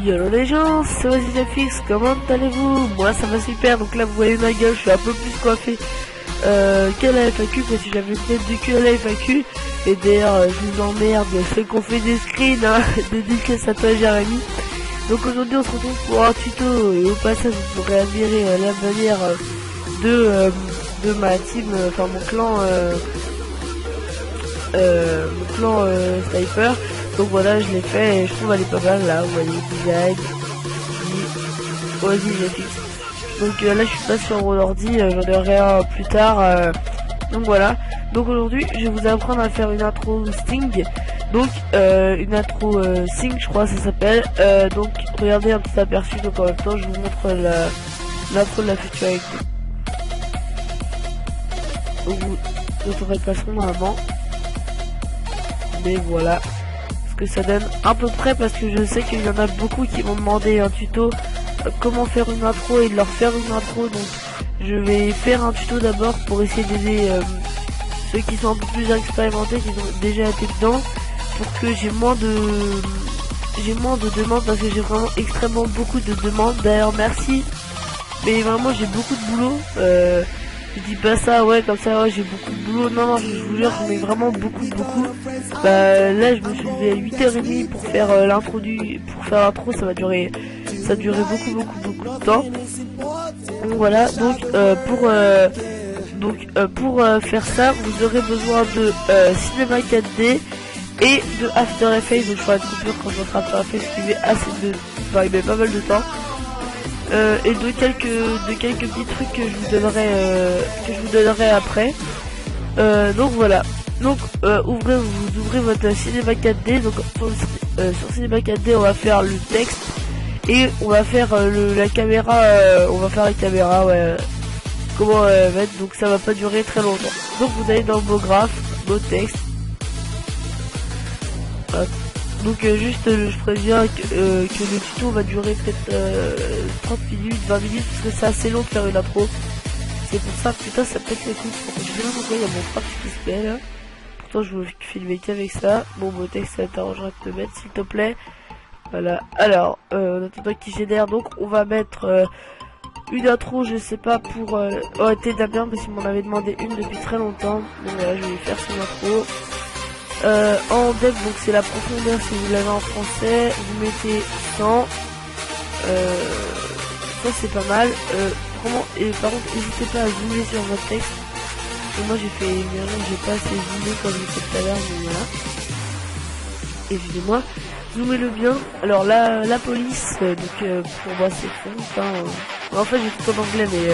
Yolo les gens, c'est OZFX, comment allez-vous? Moi ça va super, donc là vous voyez ma gueule, je suis un peu plus coiffé qu'à la FAQ, parce que j'avais peut-être du cul à la FAQ, et d'ailleurs je vous emmerde, ceux qu'on fait des screens, hein, dédicace à toi Jérémy. Donc aujourd'hui on se retrouve pour un tuto, et au passage vous pourrez admirer la manière de ma team, enfin mon clan sniper. Donc voilà, je l'ai fait et je trouve elle est pas mal là, vous voyez, design, OZFX. Donc là je suis pas sur mon ordi, j'en aurai un plus tard, donc voilà. Donc aujourd'hui je vais vous apprendre à faire une intro Sting, donc une intro Sing je crois ça s'appelle, donc regardez un petit aperçu, donc en même temps je vous montre l'intro de la future avec vous. Donc vous n'entendrez pas son normalement, mais voilà que ça donne à peu près, parce que je sais qu'il y en a beaucoup qui m'ont demandé un tuto comment faire une intro et de leur faire une intro. Donc je vais faire un tuto d'abord pour essayer d'aider ceux qui sont un peu plus expérimentés, qui ont déjà été dedans, pour que j'ai moins de demandes, parce que j'ai vraiment extrêmement beaucoup de demandes. D'ailleurs merci, mais vraiment j'ai beaucoup de boulot. Je dis pas ça, ouais, comme ça, ouais, j'ai beaucoup de boulot. Non, je vous jure, j'en ai vraiment beaucoup. Bah, là, je me suis levé à 8h30 pour faire l'intro ça va durer, beaucoup de temps. Donc voilà, pour faire ça, vous aurez besoin de Cinema 4D et de After Effects. Donc je ferai une coupure quand je montre After Effects qui met il met pas mal de temps. Et de quelques petits trucs que je vous donnerai après. Donc voilà. Donc vous ouvrez votre Cinema 4D. Donc sur Cinema 4D on va faire le texte et on va faire la caméra. On va faire la caméra, ouais. Comment mettre. Donc ça va pas durer très longtemps. Donc vous allez dans vos graphes, vos textes. Hop. Donc juste je préviens que le tuto va durer peut-être 30 minutes, 20 minutes, parce que c'est assez long de faire une intro. C'est pour ça, putain ça pète les couilles. Je sais pas pourquoi il y a mon frère qui se met là. Pourtant je veux filmer qu'avec ça. Bon beau texte ça t'arrangera de te mettre s'il te plaît. Voilà. Alors on attend qui génère, donc on va mettre une intro, je sais pas, pour t'es Damien, parce qu'il m'en avait demandé une depuis très longtemps. Donc voilà, je vais faire son intro. En depth, donc c'est la profondeur si vous l'avez en français, vous mettez 100, ça c'est pas mal. Et par contre n'hésitez pas à zoomer sur votre texte, et moi j'ai fait une erreur, j'ai pas assez zoomé comme j'ai fait tout à l'heure, mais voilà, excusez-moi, zoomez-le bien. Alors la police, donc pour moi c'est fond, en fait j'ai tout en anglais, mais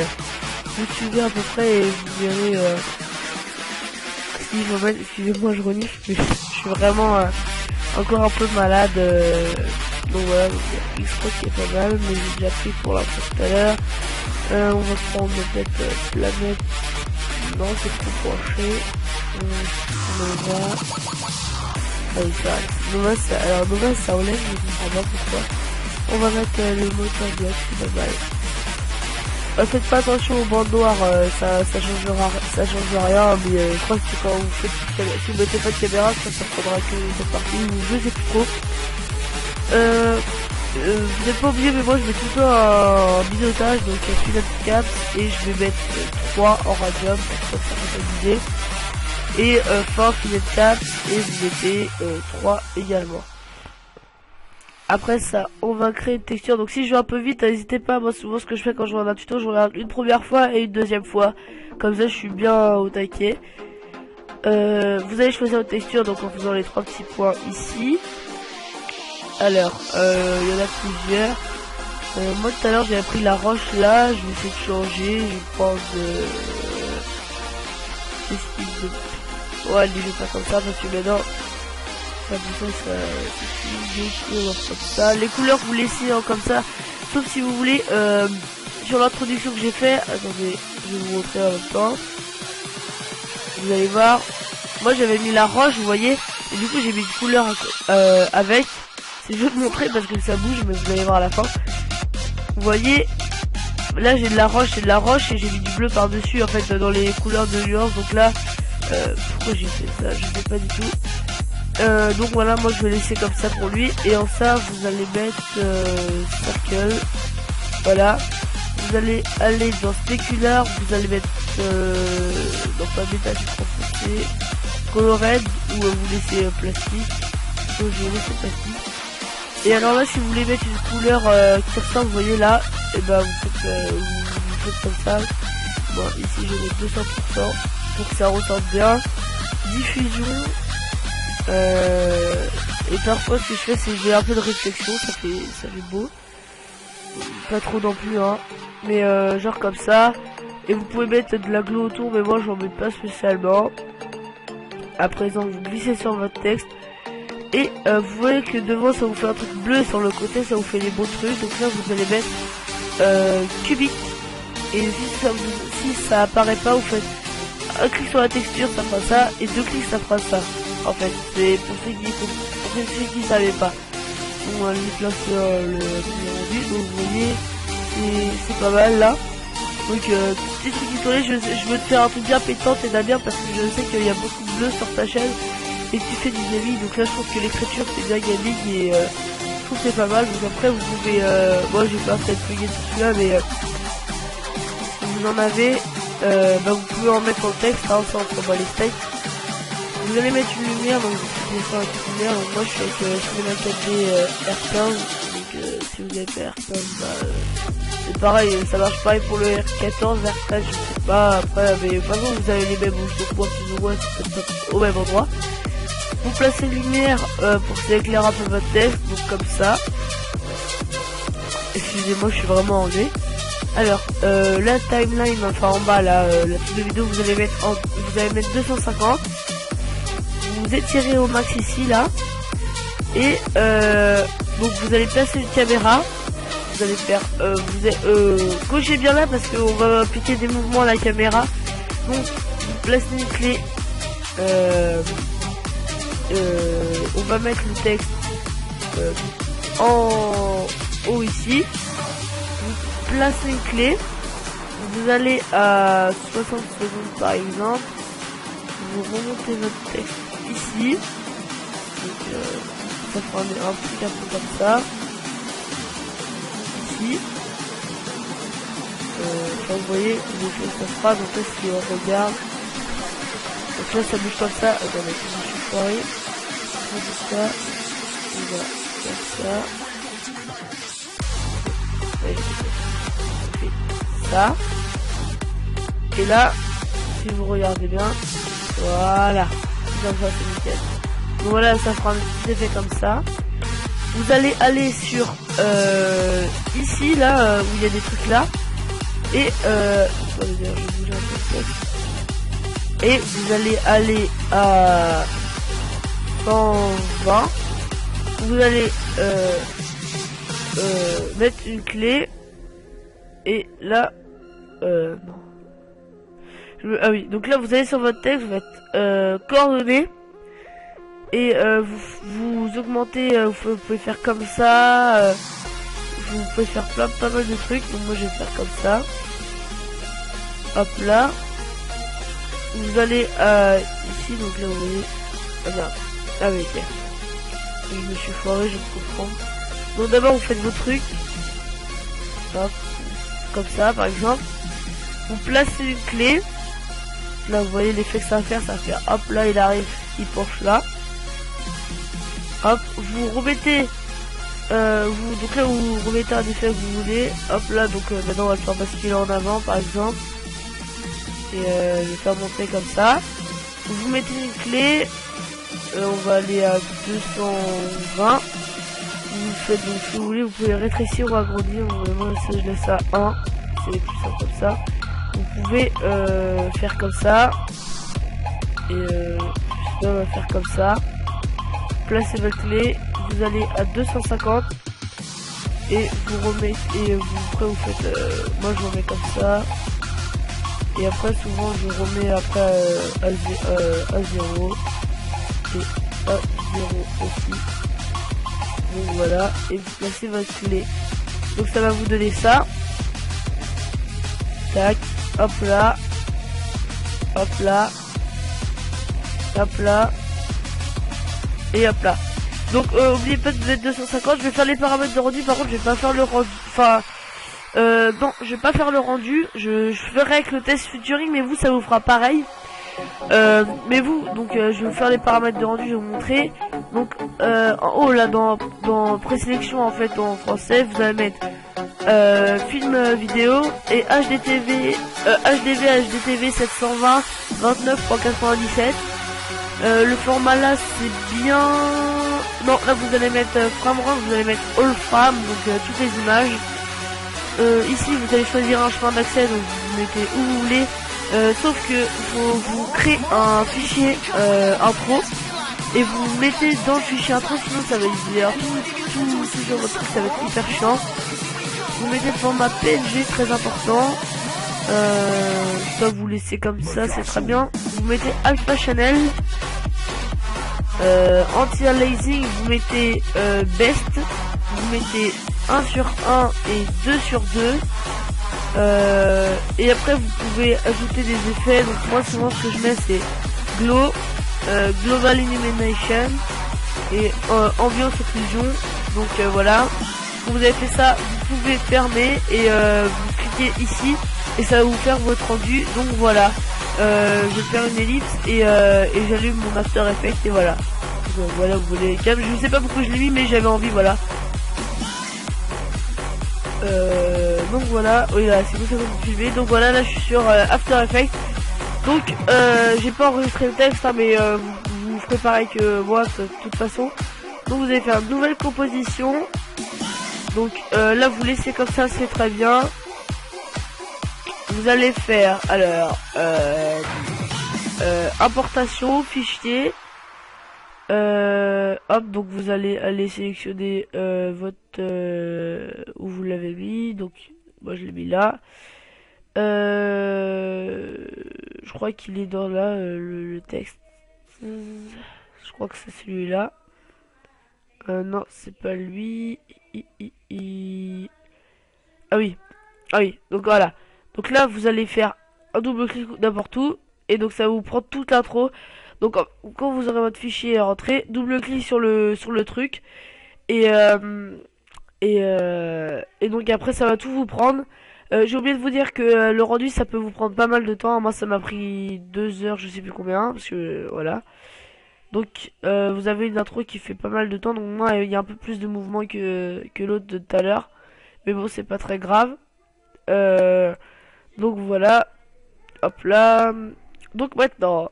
vous suivez à peu près et vous verrez. Excusez-moi, je renifle, mais je suis vraiment encore un peu malade. Donc voilà, X-Rock qui est pas mal, mais j'ai déjà pris pour l'intro tout à l'heure. On va prendre peut-être planète. Non, c'est trop penché. Nova. Nova ça enlève, je ne comprends pas pourquoi. On va mettre le moteur bloc, c'est pas mal. Faites pas attention aux bandes noires, ça change rien, mais je crois que quand si vous mettez pas de caméra, ça prendra que cette partie, ou je sais plus trop. Vous n'êtes pas obligé, mais moi je mets tout ça en biseautage, donc Philips 4, et je vais mettre 3 en radium, pour ça ça viser. Et fin Philips 4, et vous mettez 3 également. Après ça, on va créer une texture. Donc si je vais un peu vite, n'hésitez pas. Moi souvent ce que je fais quand je regarde un tuto, je regarde une première fois et une deuxième fois. Comme ça je suis bien au taquet. Vous allez choisir votre texture donc en faisant les 3 petits points ici. Alors, il y en a plusieurs. Moi tout à l'heure j'ai pris la roche là. Je vais essayer de changer. Je vais prendre ouais, je vais pas comme ça parce que maintenant ça. Les couleurs vous laissez comme ça, sauf si vous voulez sur l'introduction que j'ai fait. Attendez, je vais vous montrer en même temps. Vous allez voir, moi j'avais mis la roche, vous voyez, et du coup j'ai mis une couleur avec. C'est juste de montrer parce que ça bouge, mais vous allez voir à la fin. Vous voyez, là j'ai de la roche et j'ai mis du bleu par dessus en fait dans les couleurs de nuances. Donc là pourquoi j'ai fait ça, je sais pas du tout. donc voilà, moi je vais laisser comme ça pour lui. Et en ça, vous allez mettre circle. Voilà. Vous allez aller dans spécular, vous allez mettre dans pas métal, je crois que c'est colored, ou vous laissez plastique. Donc je vais laisser plastique. Et alors là, si vous voulez mettre une couleur qui ressemble, vous voyez là, et ben vous faites comme ça. Bon, ici je vais mettre 200% pour que ça ressorte bien. Diffusion. Et parfois ce que je fais, c'est que je mets un peu de réflexion, ça fait beau. Pas trop non plus, hein. Mais genre comme ça. Et vous pouvez mettre de la glow autour, mais moi j'en mets pas spécialement. À présent, vous glissez sur votre texte. Et vous voyez que devant ça vous fait un truc bleu, sur le côté ça vous fait les beaux trucs. Donc là vous allez mettre cubique. Et si ça apparaît pas, vous faites un clic sur la texture, ça fera ça, et deux clics, ça fera ça. En fait, c'est pour ceux qui savaient pas. On va lui placer le rendu, donc vous voyez, c'est pas mal là. Donc petit truc historique, je veux te faire un truc bien pétant et bien parce que je sais qu'il y a beaucoup de bleu sur ta chaîne et tu fais du gaming. Donc là je trouve que l'écriture c'est bien gaming et je trouve que c'est pas mal. Donc après vous pouvez, moi j'ai pas fait de plugin sur celui-là, mais si vous en avez, bah, vous pouvez en mettre dans le texte, hein, ça on s'en bat les steaks. Vous allez mettre une lumière, donc vous pouvez faire une lumière. Donc moi je fais ma 4D R15, donc si vous avez fait R15, bah, c'est pareil, ça marche pareil pour le R14, R13, je sais pas, après, mais de toute façon vous avez les mêmes bouches, donc moi plus ou moins c'est au même endroit. Vous placez une lumière pour que ça éclaire un peu votre texte, donc comme ça. Excusez-moi, je suis vraiment enlevé. Alors, la timeline, enfin en bas là, la petite vidéo, vous allez mettre 250. Vous étirez au max ici là. Et donc vous allez placer une caméra. Vous allez faire, cochez bien là parce qu'on va appliquer des mouvements à la caméra. Donc vous placez une clé. On va mettre le texte en haut ici. Vous placez une clé. Vous allez à 60 secondes par exemple. Vous remontez votre texte ici. Donc ça fera un truc un peu comme ça. Ici. Enfin, vous voyez les ça se fera. Donc là si on regarde. Donc là ça bouge comme ça. Attendez, je suis foiré. On va ça. On va faire ça. Ça. Et là, si vous regardez bien, voilà. Comme ça c'est nickel. Donc voilà, ça fera un petit effet comme ça. Vous allez aller sur ici là où il y a des trucs là. Et et vous allez aller à 120. Vous allez mettre une clé. Et là non. Ah oui, donc là vous allez sur votre texte, vous faites coordonnées. Et vous augmentez, vous pouvez faire comme ça. Vous pouvez faire pas mal de trucs. Donc moi je vais faire comme ça. Hop là. Vous allez ici, donc là vous voyez. Ah non. Ah oui, ok. Je me suis foiré, je comprends. Donc d'abord vous faites vos trucs. Hop. Comme ça par exemple. Vous placez une clé. Là vous voyez l'effet que ça va faire. Ça va faire hop là il arrive, il penche là. Hop, vous remettez donc là vous remettez un effet que vous voulez. Hop là, donc maintenant on va le faire basculer en avant par exemple. Et je vais faire monter comme ça. Vous mettez une clé. On va aller à 220. Vous faites donc si vous voulez, vous pouvez rétrécir ou agrandir. Moi je laisse à 1. C'est plus simple comme ça. Vous pouvez faire comme ça. Et on va faire comme ça. Placez votre clé, vous allez à 250 et vous remettez, et après vous faites, moi je remets comme ça, et après souvent je remets après à 0 et à 0 aussi. Donc voilà, et vous placez votre clé. Donc ça va vous donner ça. Tac, hop là, hop là, hop là. Et hop là. Donc oubliez pas de mettre 250. Je vais faire les paramètres de rendu. Par contre je vais pas faire le rendu. Enfin non, je vais pas faire le rendu. Je ferai avec le test featuring, mais vous ça vous fera pareil. Mais vous, donc je vais vous faire les paramètres de rendu, je vais vous montrer. Donc en haut là dans présélection en fait en français, vous allez mettre film vidéo et HDTV HDTV 720 29.97. Le format là c'est bien. Non, là vous allez mettre framerate, vous allez mettre all frame, donc toutes les images. Ici vous allez choisir un chemin d'accès, donc vous mettez où vous voulez. Sauf que vous créez un fichier intro et vous mettez dans le fichier intro, sinon ça va être dire tout sur votre truc, ça va être hyper chiant. Vous mettez le format PNG, très important. Ça vous laissez comme ça, c'est très bien. Vous mettez Alpha Channel, Anti-Aliasing, vous mettez Best, vous mettez 1 sur 1 et 2 sur 2. Et après vous pouvez ajouter des effets. Donc moi souvent ce que je mets c'est Glow, Global Illumination et Ambiance Occlusion. Donc voilà, quand vous avez fait ça vous pouvez fermer et vous cliquez ici et ça va vous faire votre rendu. Donc voilà, je vais faire une ellipse et j'allume mon After Effects et voilà. Donc voilà, vous voulez calme, je sais pas pourquoi je l'ai mis mais j'avais envie, voilà. Donc voilà, oui là c'est bon, ça va vous filmer. Donc voilà, là je suis sur After Effects. Donc j'ai pas enregistré le texte hein, mais vous ferez pareil que moi de toute façon. Donc vous allez faire une nouvelle composition. Donc là vous laissez comme ça, c'est très bien. Vous allez faire alors importation, fichier. Hop, donc vous allez aller sélectionner votre où vous l'avez mis. Donc moi je l'ai mis là. Je crois qu'il est dans là le texte. Je crois que c'est celui-là. Non, c'est pas lui. Ah oui. Ah oui. Donc voilà. Donc là vous allez faire un double clic n'importe où et donc ça va vous prendre toute l'intro. Donc quand vous aurez votre fichier rentré, double clic sur le truc et donc après ça va tout vous prendre. J'ai oublié de vous dire que le rendu ça peut vous prendre pas mal de temps. Moi ça m'a pris 2 heures, je sais plus combien, parce que voilà. Donc vous avez une intro qui fait pas mal de temps. Donc moi il y a un peu plus de mouvement que l'autre de tout à l'heure, mais bon c'est pas très grave. Donc voilà. Hop là. Donc maintenant.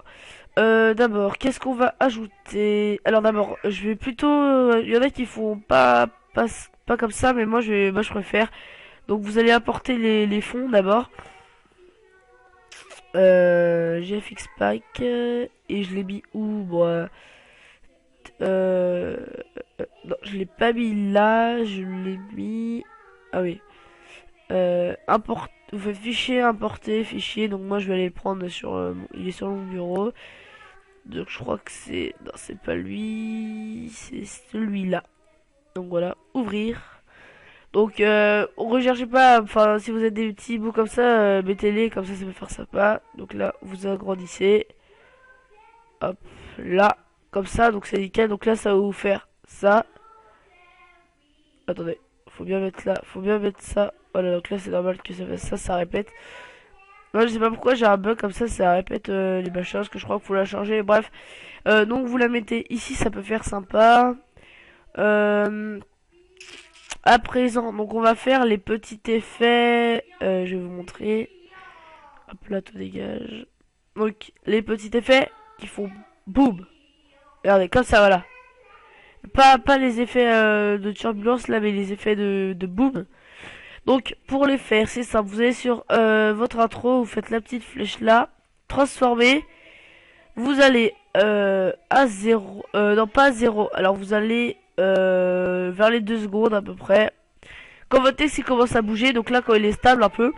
D'abord, qu'est-ce qu'on va ajouter? Alors d'abord, je vais plutôt... Il y en a qui font pas comme ça, mais moi je préfère. Donc vous allez apporter les fonds d'abord. GFX Pack. Et je l'ai mis où? Bon, non, je l'ai pas mis là. Je l'ai mis... Ah oui. Vous faites fichier, importer, fichier. Donc moi je vais aller le prendre sur... il est sur mon bureau. Donc je crois que c'est... Non, c'est pas lui. C'est celui-là. Donc voilà, ouvrir. Donc recherchez pas... Enfin, si vous avez des petits bouts comme ça, mettez-les. Comme ça peut faire sympa. Donc là, vous agrandissez. Hop, là. Comme ça, donc c'est nickel. Donc là, ça va vous faire ça. Attendez, faut bien mettre là. Faut bien mettre ça. Voilà, donc là, c'est normal que ça fasse ça, ça répète. Moi je sais pas pourquoi j'ai un bug comme ça répète les machins, parce que je crois qu'il faut la changer. Bref, donc vous la mettez ici, ça peut faire sympa. À présent, donc on va faire les petits effets. Je vais vous montrer. Hop là, tout dégage. Donc les petits effets qui font boum. Regardez, comme ça, voilà. Pas les effets de turbulence là, mais les effets de boom. Donc pour les faire, c'est simple, vous allez sur votre intro, vous faites la petite flèche là, transformer, vous allez à 0, non pas à 0, alors vous allez vers les 2 secondes à peu près, quand votre texte il commence à bouger, donc là quand il est stable un peu,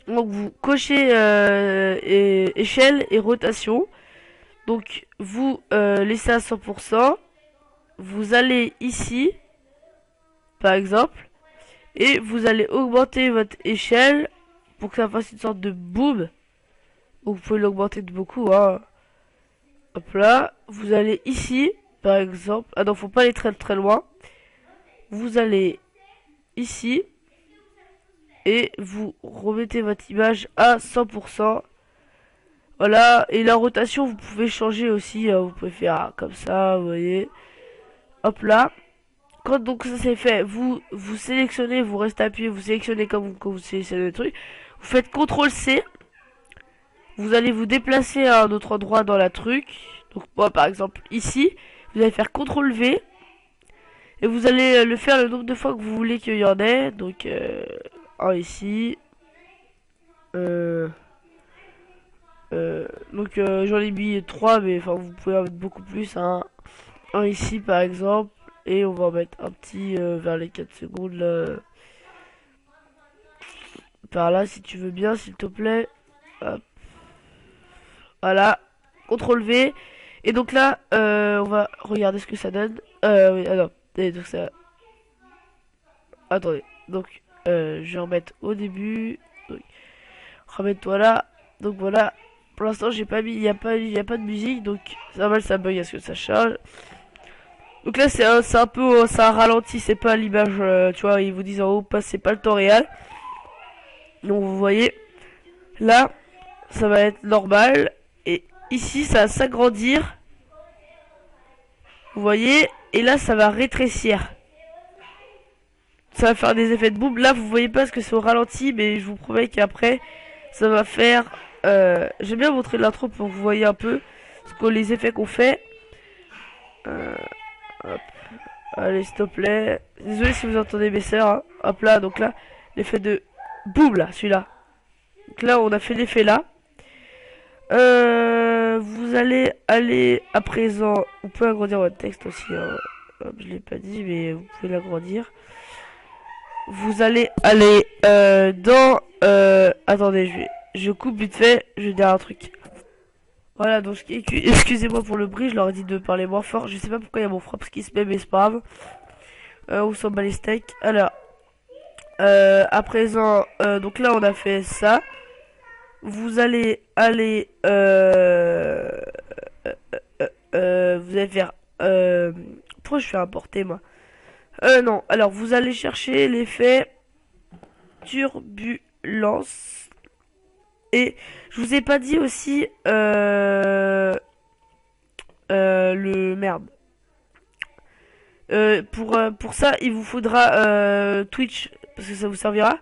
donc vous cochez échelle et rotation, donc vous laissez à 100%, vous allez ici, par exemple, et vous allez augmenter votre échelle pour que ça fasse une sorte de boom. Vous pouvez l'augmenter de beaucoup, hein. Hop là, vous allez ici par exemple, ah non, faut pas aller très très loin. Vous allez ici et vous remettez votre image à 100%. Voilà, et la rotation, vous pouvez changer aussi, vous pouvez faire comme ça, vous voyez. Hop là. Quand donc ça c'est fait, vous sélectionnez, vous restez appuyé, vous sélectionnez comme vous sélectionnez le truc. Vous faites CTRL C. Vous allez vous déplacer à un autre endroit dans la truc. Donc moi par exemple ici, vous allez faire CTRL V. Et vous allez le faire le nombre de fois que vous voulez qu'il y en ait. Donc un ici. Euh, j'en ai mis 3, mais enfin vous pouvez en mettre beaucoup plus. Un ici par exemple. Et on va en mettre un petit vers les 4 secondes là. Par là si tu veux bien s'il te plaît. Hop. Voilà. CTRL V. Et donc là on va regarder ce que ça donne. Oui, alors. Et donc ça. Attendez. Donc je vais remettre au début. Donc, remets-toi là. Donc voilà. Pour l'instant j'ai pas mis. Il n'y a pas de musique. Donc ça va, ça bug à ce que ça charge. Donc là c'est un peu ça ralentit, c'est pas l'image, tu vois, ils vous disent en haut, c'est pas le temps réel. Donc vous voyez, là ça va être normal. Et ici ça va s'agrandir. Vous voyez, et là ça va rétrécir. Ça va faire des effets de boom. Là vous voyez pas parce que c'est au ralenti, mais je vous promets qu'après ça va faire... J'aime bien montrer l'intro pour que vous voyez un peu les effets qu'on fait. Hop. Allez, s'il te plaît. Désolé si vous entendez mes sœurs. Hein. Hop là, donc là, l'effet de boum là, celui-là. Donc là, on a fait l'effet là. Vous allez aller à présent. Vous pouvez agrandir votre texte aussi. Hein. Hop, je l'ai pas dit, mais vous pouvez l'agrandir. Vous allez aller dans. Attendez, je coupe vite fait. Je vais dire un truc. Voilà, donc excusez-moi pour le bruit, je leur ai dit de parler moins fort. Je sais pas pourquoi il y a mon frappe qui se met, mais c'est pas grave. On s'en bat les steaks. Alors, à présent, donc là on a fait ça. Vous allez aller, vous allez faire, pourquoi je fais importer moi? Non, alors vous allez chercher l'effet turbulence. Et je vous ai pas dit aussi le merde. Pour ça, il vous faudra Twitch parce que ça vous servira.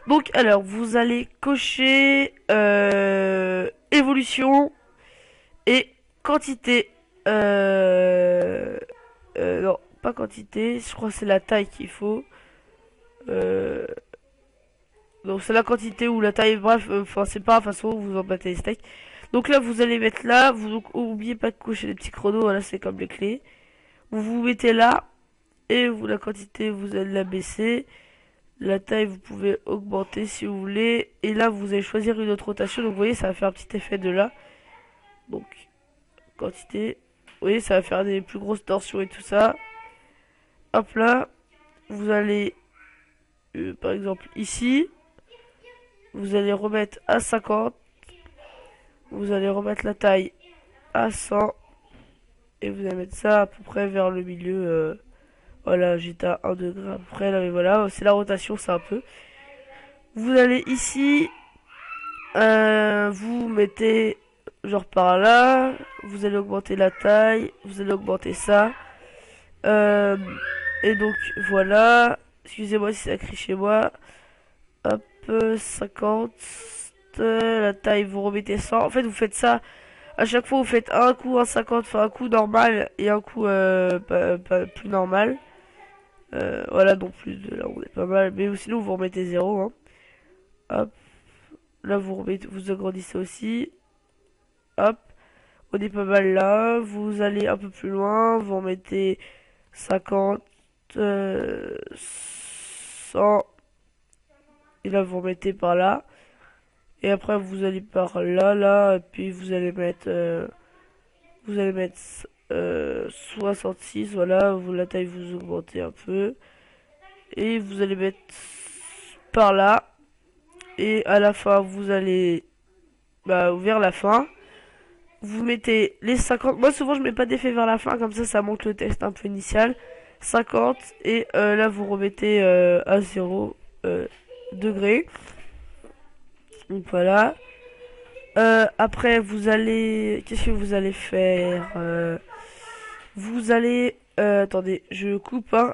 Donc, alors, vous allez cocher évolution et quantité. Non, pas quantité. Je crois que c'est la taille qu'il faut. Donc c'est la quantité ou la taille, bref, enfin c'est pas la façon où vous en battez les steaks. Donc là vous allez mettre là, vous oubliez pas de cocher les petits chronos, voilà c'est comme les clés. Vous mettez là, et vous la quantité vous allez la baisser. La taille vous pouvez augmenter si vous voulez. Et là vous allez choisir une autre rotation, donc vous voyez ça va faire un petit effet de là. Donc quantité, vous voyez ça va faire des plus grosses torsions et tout ça. Hop là, vous allez par exemple ici. Vous allez remettre à 50. Vous allez remettre la taille à 100. Et vous allez mettre ça à peu près vers le milieu. Voilà, j'étais à 1 degré à peu près. Là, mais voilà, c'est la rotation, c'est un peu. Vous allez ici. Vous mettez genre par là. Vous allez augmenter la taille. Vous allez augmenter ça. Et donc, voilà. Excusez-moi si ça crie chez moi. Hop. 50, la taille vous remettez 100. En fait vous faites ça à chaque fois, vous faites un coup un 50, enfin un coup normal et un coup pas plus normal. Voilà, donc plus de là on est pas mal, mais sinon vous remettez 0 hein. Hop, là vous remettez, vous agrandissez aussi. Hop, on est pas mal là. Vous allez un peu plus loin, vous remettez 50, 100. Et là vous remettez par là. Et après vous allez par là, là. Et puis vous allez mettre 66. Voilà. La taille vous augmentez un peu. Et vous allez mettre par là. Et à la fin vous allez vers la fin. vous mettez les 50. Moi souvent je mets pas d'effet vers la fin, comme ça monte le test un peu initial. 50 et là vous remettez à 0 degré. Donc voilà. Après vous allez... Qu'est-ce que vous allez faire Vous allez... attendez, je coupe hein.